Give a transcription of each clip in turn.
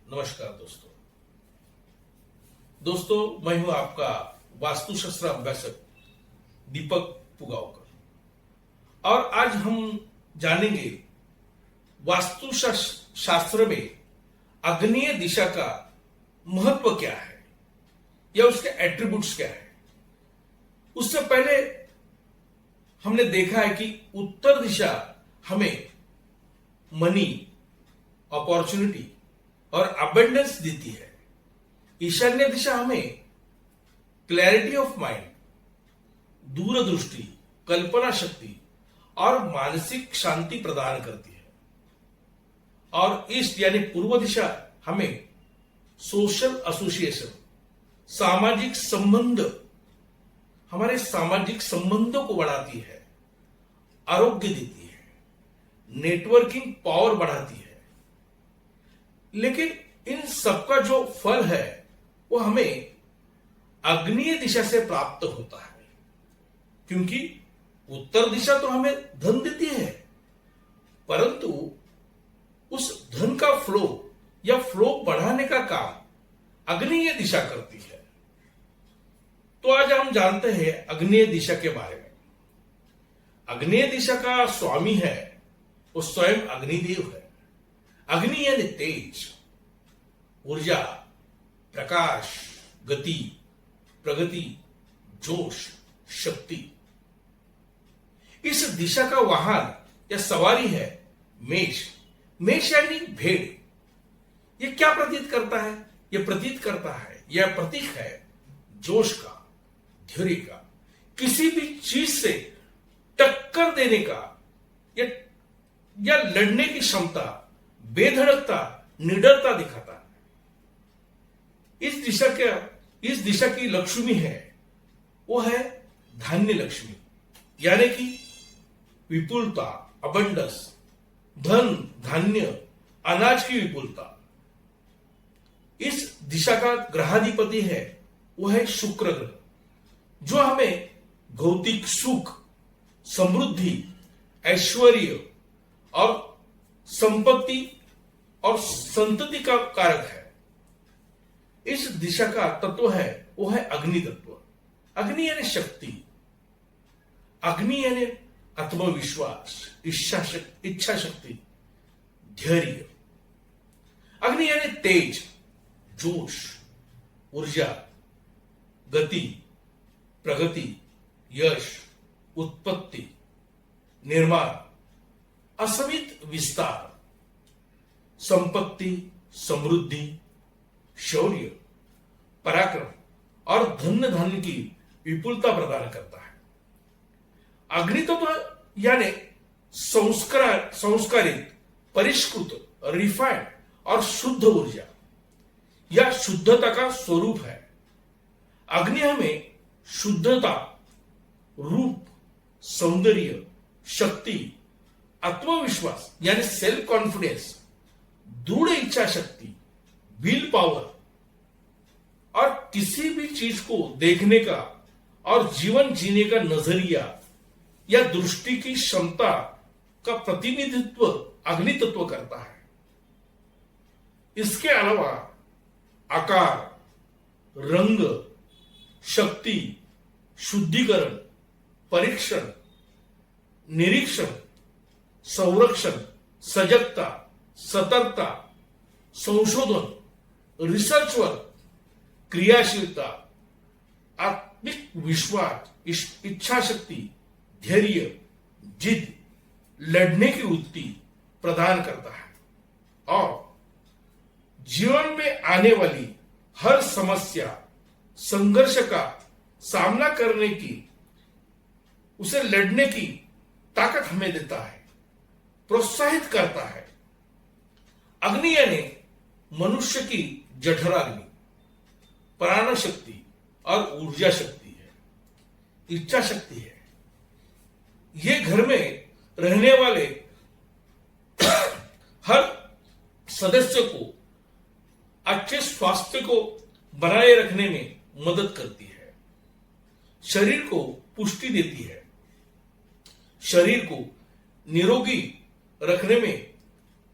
नमस्कार दोस्तों, मैं हूं आपका वास्तुशास्त्र अभ्यासक दीपक पुगावकर और आज हम जानेंगे वास्तुशास्त्र में आग्नेय दिशा का महत्व क्या है या उसके एट्रीब्यूट्स क्या है। उससे पहले हमने देखा है कि उत्तर दिशा हमें मनी, अपॉर्चुनिटी और अबंडेंस देती है। ईशान्य दिशा हमें क्लैरिटी ऑफ माइंड, दूरदृष्टि, कल्पना शक्ति और मानसिक शांति प्रदान करती है। और ईस्ट यानी पूर्व दिशा हमें सोशल एसोसिएशन, सामाजिक संबंध, हमारे सामाजिक संबंधों को बढ़ाती है, आरोग्य देती है, नेटवर्किंग पावर बढ़ाती है। लेकिन इन सबका जो फल है वो हमें आग्नेय दिशा से प्राप्त होता है, क्योंकि उत्तर दिशा तो हमें धन देती है, परंतु उस धन का फ्लो या फ्लो बढ़ाने का काम आग्नेय दिशा करती है। तो आज हम जानते हैं आग्नेय दिशा के बारे में। आग्नेय दिशा का स्वामी है वो स्वयं अग्निदेव है। अग्नि यानी तेज, ऊर्जा, प्रकाश, गति, प्रगति, जोश, शक्ति। इस दिशा का वाहन या सवारी है मेष। मेष यानी भेड़। ये क्या प्रतीत करता है? यह प्रतीत करता है, यह प्रतीक है जोश का, धैर्य का, किसी भी चीज से टक्कर देने का या लड़ने की क्षमता, बेधड़कता, निडरता दिखाता है। इस दिशा की लक्ष्मी है वो है धान्य लक्ष्मी, यानी कि विपुलता, अबंडस, धन, धान्य, अनाज की विपुलता। इस दिशा का ग्रहाधिपति है वो है शुक्र ग्रह, जो हमें भौतिक सुख, समृद्धि, ऐश्वर्य और संपत्ति और संतति का कारक है। इस दिशा का तत्व है वो है अग्नि तत्व। अग्नि यानी शक्ति, अग्नि यानी आत्मविश्वास, इच्छा शक्ति, धैर्य। अग्नि यानी तेज, जोश, ऊर्जा, गति, प्रगति, यश, उत्पत्ति, निर्माण, असीमित विस्तार, संपत्ति, समृद्धि, शौर्य, पराक्रम और धन धान्य की विपुलता प्रदान करता है। अग्नि तत्व यानी संस्कारित, परिष्कृत, रिफाइंड और शुद्ध ऊर्जा या शुद्धता का स्वरूप है। अग्नि हमें शुद्धता, रूप, सौंदर्य, शक्ति, आत्मविश्वास यानी सेल्फ कॉन्फिडेंस, दृढ़ इच्छा शक्ति, विल पावर और किसी भी चीज को देखने का और जीवन जीने का नजरिया या दृष्टि की क्षमता का प्रतिनिधित्व अग्नि तत्व करता है। इसके अलावा आकार, रंग, शक्ति, शुद्धिकरण, परीक्षण, निरीक्षण, संरक्षण, सजगता, सतर्कता, संशोधन, रिसर्च वर्क, क्रियाशीलता, आत्मिक विश्वास, इच्छा शक्ति, धैर्य, जिद, लड़ने की वृत्ति प्रदान करता है और जीवन में आने वाली हर समस्या, संघर्ष का सामना करने की, उसे लड़ने की ताकत हमें देता है, प्रोत्साहित करता है। अग्नि यानी मनुष्य की जठराग्नि, प्राण शक्ति और ऊर्जा शक्ति है, इच्छा शक्ति है। ये घर में रहने वाले हर सदस्य को अच्छे स्वास्थ्य को बनाए रखने में मदद करती है, शरीर को पुष्टि देती है, शरीर को निरोगी रखने में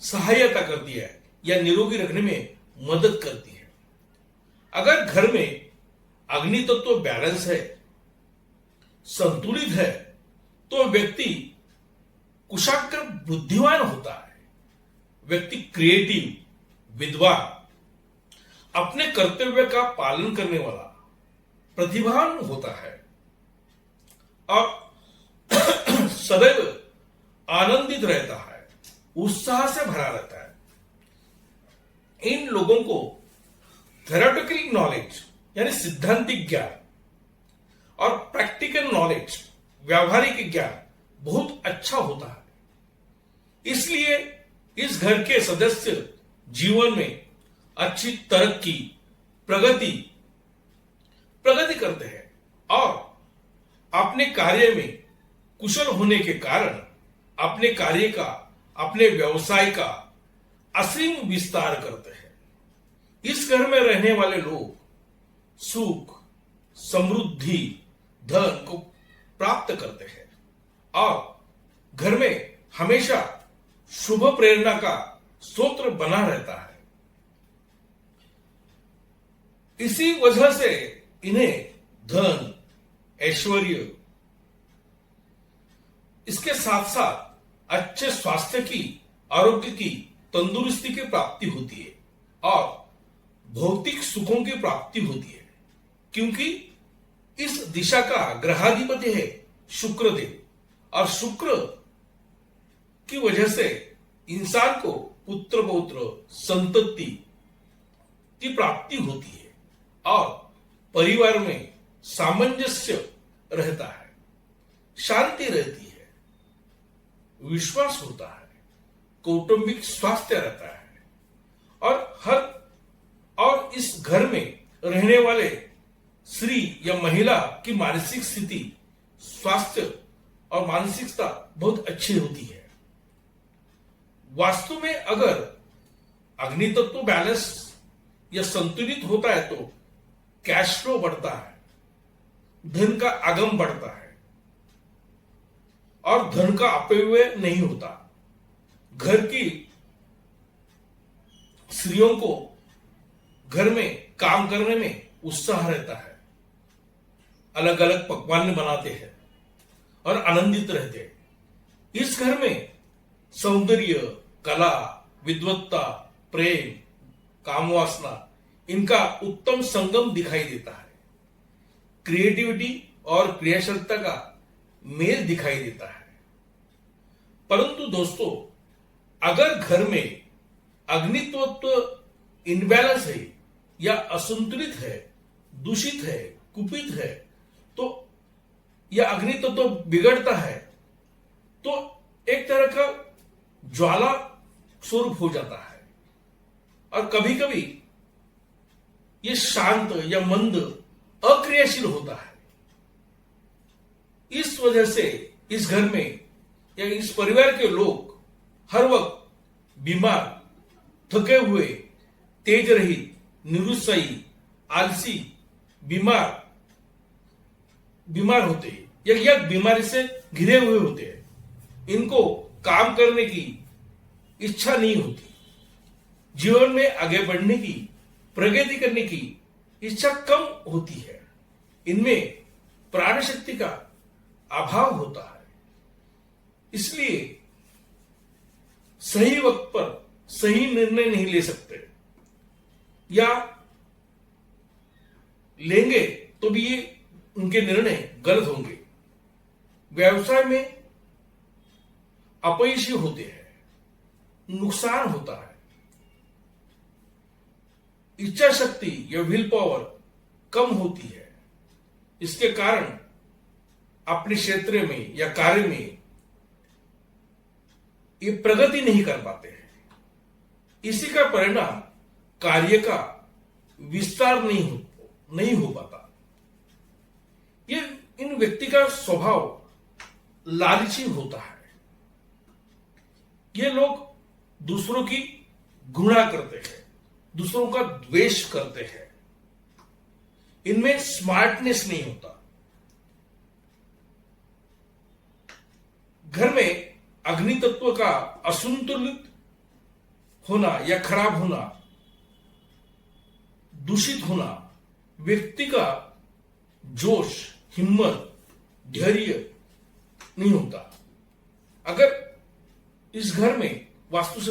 सहायता करती है या निरोगी रखने में मदद करती है। अगर घर में अग्नि तत्व बैलेंस है, संतुलित है, तो व्यक्ति कुशाग्र बुद्धिमान होता है, व्यक्ति क्रिएटिव, विद्वान, अपने कर्तव्य का पालन करने वाला, प्रतिभावान होता है और सदैव आनंदित रहता है, उत्साह से भरा रहता है। इन लोगों को थ्योरेटिकल नॉलेज यानी सिद्धांतिक ज्ञान और प्रैक्टिकल नॉलेज, व्यावहारिक ज्ञान बहुत अच्छा होता है। इसलिए इस घर के सदस्य जीवन में अच्छी तरक्की, प्रगति करते हैं और अपने कार्य में कुशल होने के कारण अपने कार्य का, अपने व्यवसाय का असीम विस्तार करते हैं। इस घर में रहने वाले लोग सुख, समृद्धि, धन को प्राप्त करते हैं और घर में हमेशा शुभ प्रेरणा का स्रोत बना रहता है। इसी वजह से इन्हें धन, ऐश्वर्य, इसके साथ साथ अच्छे स्वास्थ्य की, आरोग्य की, तंदुरुस्ती की प्राप्ति होती है और भौतिक सुखों की प्राप्ति होती है, क्योंकि इस दिशा का ग्रहाधिपति है शुक्रदेव और शुक्र की वजह से इंसान को पुत्र पौत्र, संतति की प्राप्ति होती है और परिवार में सामंजस्य रहता है, शांति रहती है, विश्वास होता है, कौटुंबिक स्वास्थ्य रहता है और इस घर में रहने वाले स्त्री या महिला की मानसिक स्थिति, स्वास्थ्य और मानसिकता बहुत अच्छी होती है। वास्तु में अगर अग्नि तत्व बैलेंस या संतुलित होता है तो कैश फ्लो बढ़ता है, धन का आगम बढ़ता है और धन का अपव्यय नहीं होता। घर की स्त्रियों को घर में काम करने में उत्साह रहता है, अलग अलग पकवान बनाते हैं और आनंदित रहते हैं। इस घर में सौंदर्य, कला, विद्वत्ता, प्रेम, कामवासना, इनका उत्तम संगम दिखाई देता है। क्रिएटिविटी और क्रियाशीलता का मेल दिखाई देता है। परंतु दोस्तों, अगर घर में अग्नितत्व इनबैलेंस है या असंतुलित है, दूषित है, कुपित है, तो या अग्नितत्व बिगड़ता है तो एक तरह का ज्वाला स्वरूप हो जाता है और कभी कभी ये शांत या मंद, अक्रियाशील होता है। इस वजह से इस घर में या इस परिवार के लोग हर वक्त बीमार, थके हुए, तेज रहित, निरुत्साही, आलसी, बीमार होते हैं या बीमारी से घिरे हुए होते हैं। इनको काम करने की इच्छा नहीं होती, जीवन में आगे बढ़ने की, प्रगति करने की इच्छा कम होती है। इनमें प्राण शक्ति का अभाव होता है, इसलिए सही वक्त पर सही निर्णय नहीं ले सकते या लेंगे तो भी ये उनके निर्णय गलत होंगे। व्यवसाय में अपयशी होते हैं, नुकसान होता है, इच्छा शक्ति या विल पावर कम होती है। इसके कारण अपने क्षेत्र में या कार्य में ये प्रगति नहीं कर पाते हैं। इसी का परिणाम कार्य का विस्तार नहीं हो पाता। ये इन व्यक्ति का स्वभाव लालची होता है। ये लोग दूसरों की घृणा करते हैं, दूसरों का द्वेष करते हैं। इनमें स्मार्टनेस नहीं होता। घर में अग्नि तत्व का असंतुलित होना या खराब होना, दूषित होना व्यक्ति का जोश, हिम्मत, धैर्य नहीं होता। अगर इस घर में वास्तु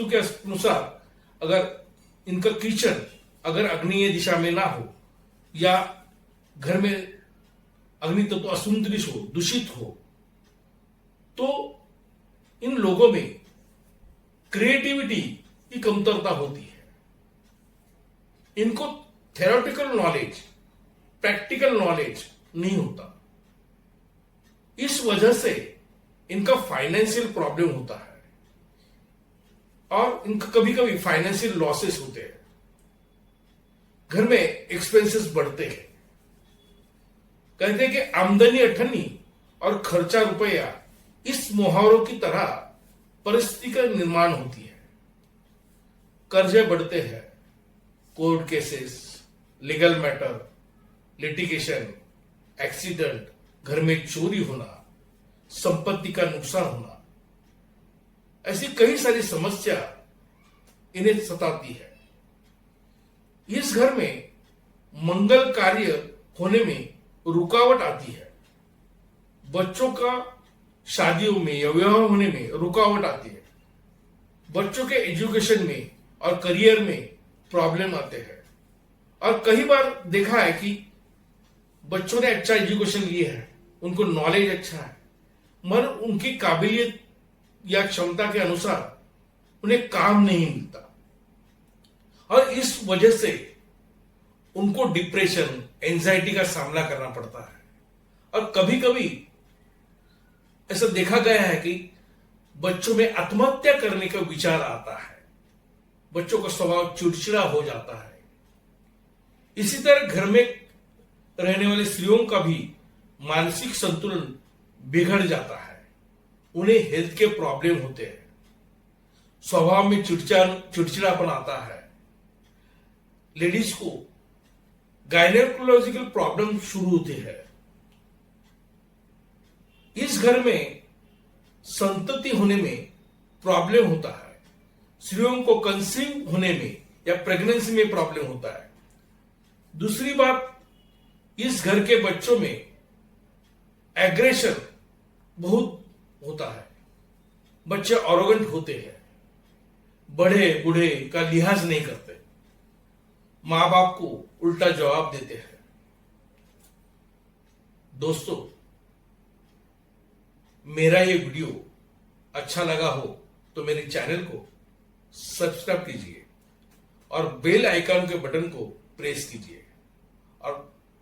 के अनुसार अगर इनका किचन अगर अग्निय दिशा में ना हो या घर में अग्नि तत्व असंतुलित हो, दूषित हो, तो इन लोगों में क्रिएटिविटी की कमतरता होती है। इनको थ्योरेटिकल नॉलेज, प्रैक्टिकल नॉलेज नहीं होता। इस वजह से इनका फाइनेंशियल प्रॉब्लम होता है और इनका कभी कभी फाइनेंशियल लॉसेस होते हैं। घर में एक्सपेंसेस बढ़ते हैं। कहते हैं कि आमदनी अठन्नी और खर्चा रुपया, इस मुहावरों की तरह परिस्थिति का निर्माण होती है। कर्जे बढ़ते हैं, court cases, legal matter, litigation, accident, घर में चोरी होना, संपत्ति का नुकसान होना, ऐसी कई सारी समस्या इन्हें सताती है। इस घर में मंगल कार्य होने में रुकावट आती है। बच्चों का शादियों में या विवाह होने में रुकावट आती है। बच्चों के एजुकेशन में और करियर में प्रॉब्लम आते हैं। और कई बार देखा है कि बच्चों ने अच्छा एजुकेशन लिया है, उनको नॉलेज अच्छा है, मगर उनकी काबिलियत या क्षमता के अनुसार उन्हें काम नहीं मिलता और इस वजह से उनको डिप्रेशन, एंजाइटी का सामना करना पड़ता है। और कभी कभी ऐसा देखा गया है कि बच्चों में आत्महत्या करने का विचार आता है। बच्चों का स्वभाव चिड़चिड़ा हो जाता है। इसी तरह घर में रहने वाली स्त्रियों का भी मानसिक संतुलन बिगड़ जाता है। उन्हें हेल्थ के प्रॉब्लम होते हैं, स्वभाव में चिड़चिड़ापन आता है। लेडीज को गायनेकोलॉजिकल प्रॉब्लम शुरू होती है। इस घर में संतति होने में प्रॉब्लम होता है। स्त्रियों को कंसीव होने में या प्रेगनेंसी में प्रॉब्लम होता है। दूसरी बात, इस घर के बच्चों में एग्रेशन बहुत होता है। बच्चे ऑरोगेंट होते हैं, बड़े बूढ़े का लिहाज नहीं करते, मां बाप को उल्टा जवाब देते हैं। दोस्तों, मेरा ये वीडियो अच्छा लगा हो तो मेरे चैनल को सब्सक्राइब कीजिए और बेल आइकन के बटन को प्रेस कीजिए और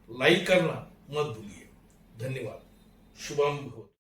लाइक करना मत भूलिए। धन्यवाद। शुभम भूत।